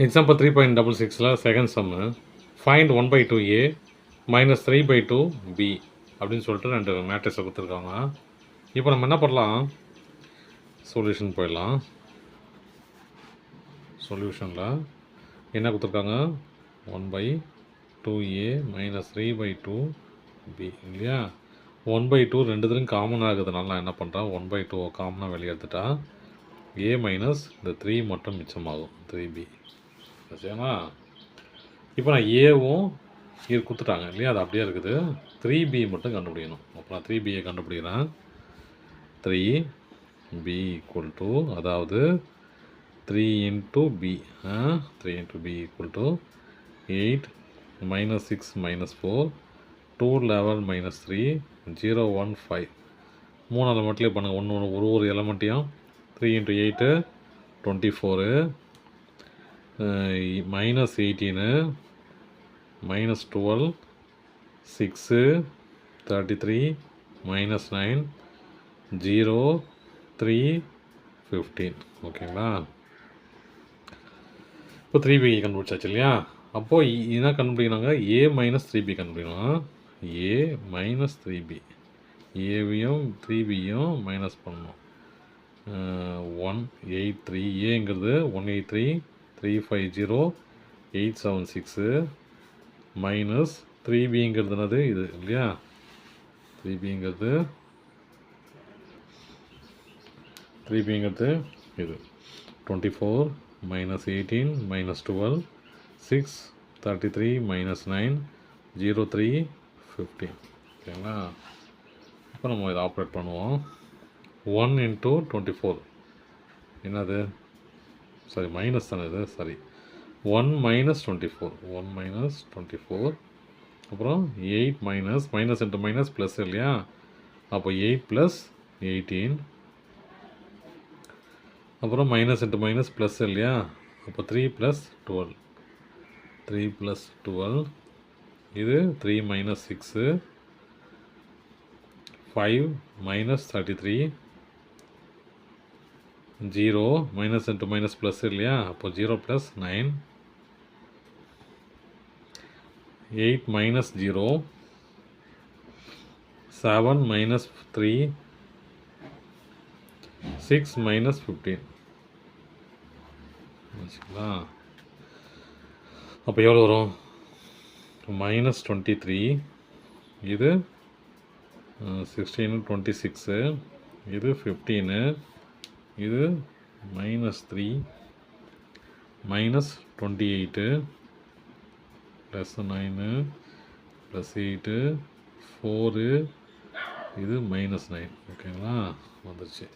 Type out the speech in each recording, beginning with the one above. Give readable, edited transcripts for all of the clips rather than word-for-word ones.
Example 3.66ல் second sum find 1/2a minus 3/2b அப்படின்னு சொல்லிட்டு 2 மேட்ரிக்ஸை கொடுத்துருக்காங்க. இப்போ நம்ம என்ன பண்ணலாம், சொல்யூஷன் போயிடலாம். சொல்யூஷனில் என்ன கொடுத்துருக்காங்க, 1/2a மைனஸ் 3/2b இல்லையா. 1/2 ரெண்டுத்துலையும் காமனாக இருக்கிறதுனால நான் என்ன பண்ணுறேன், 1/2 காமனாக வெளியே எடுத்துட்டா a மைனஸ் இந்த 3 மட்டும் மிச்சமாகும், 3b. சரிங்களா. இப்போ நான் ஏவும் இது கொடுத்துட்டாங்க இல்லையா, அது அப்படியே இருக்குது. 3b மட்டும் கண்டுபிடிக்கணும். அப்போ நான் 3bயை கண்டுபிடிக்கிறேன். 3b ஈக்குவல் டு, அதாவது 3 into b, 3 into b equal to 8 minus 6 minus 4 2 11 minus 3 0 1 5. 3 எலமெண்ட்லேயே பண்ணுங்கள், ஒரு எலமெண்ட்டையும். 3 into 8 24, minus 18, minus 12, 6 33, minus 9 0 3 15. ஓகேங்களா. இப்போ 3b கண்டுபிடிச்சாச்சு இல்லையா. அப்போது என்ன கண்டுபிடிக்கணுங்க, a மைனஸ் 3b கண்டுபிடிக்கணும். a மைனஸ் 3b, ஏவையும் 3bயும் மைனஸ் பண்ணணும். 183, ஏங்கிறது 183 350 876 மைனஸ் 3bங்கிறது என்னது இது இல்லையா. 3bங்கிறது இது 24 minus 18 minus 12 6 33 minus 9 0 3 15. ஓகேங்களா. இப்போ நம்ம இதை ஆப்ரேட் பண்ணுவோம். 1 into 24 என்னது, சாரி மைனஸ் தானே இது, சாரி 1 minus 24, 1 minus 24. அப்புறம் 8 மைனஸ் இன்ட்டு மைனஸ் ப்ளஸ் இல்லையா. அப்போ 8 ப்ளஸ் 18, அப்புறம் மைனஸ் இன்ட்டு மைனஸ் ப்ளஸ் இல்லையா. அப்போ 3 + 12, 3 + 12. இது 3 minus 6 5 minus 33 0 minus into minus plus இல்லையா. அப்போ 0 + 9 8 minus 0 7 minus 3 6 minus 15. வச்சுங்களா. அப்போ எவ்வளோ வரும், minus 23, இது 16 26, இது 15, இது minus 3 minus 28 plus 9 plus 8 4, இது minus 9. ஓகேங்களா, வந்துருச்சு.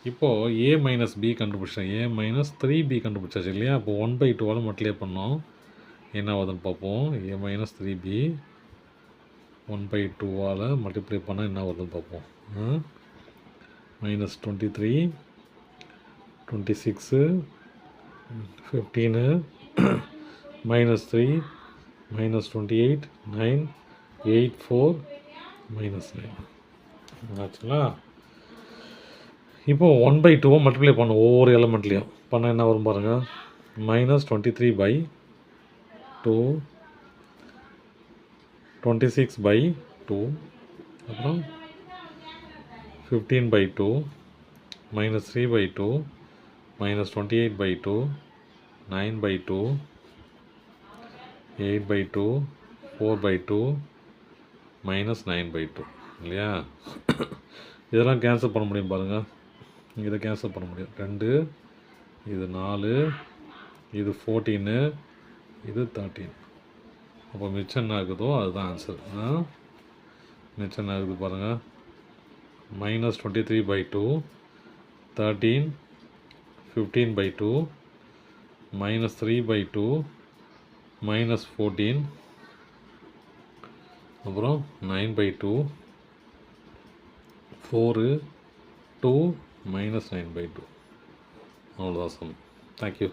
இப்போது a மைனஸ் b கண்டுபிடிச்சேன், a மைனஸ் 3b கண்டுபிடிச்சாச்சு இல்லையா. அப்போ 1/2 மல்டிப்ளை பண்ணோம், என்ன ஆகுதுன்னு பார்ப்போம். a மைனஸ் 3b 1/2 மல்டிப்ளை பண்ணால் என்ன வருதுன்னு பார்ப்போம். minus 23 26 15 minus 3 minus 28 9 8 4 minus 9 ஆச்சுங்களா. இப்போது 1/2 மல்டிப்ளை பண்ணும் ஒவ்வொரு எலமெண்ட்லேயும் பண்ணால் என்ன வரும் பாருங்கள். minus 23/2 26/2 அப்புறம் 15/2 minus 3/2 minus 28/2 9/2 8/2 4/2 minus 9/2 இல்லையா. இதெல்லாம் கேன்சல் பண்ண முடியும் பாருங்கள். இதை கேன்சல் பண்ண முடியும். 2 இது 4 இது 14 இது 13. அப்போ மிச்சம் என்ன ஆகுதோ அதுதான் ஆன்சர். மிச்சம் என்ன ஆகுது பாருங்கள். minus 23/2 13 15/2 minus 3/2 minus 14 அப்புறம் 9/2 4 2 minus 9/2. அவ்வளோதான் சம். தேங்க்யூ.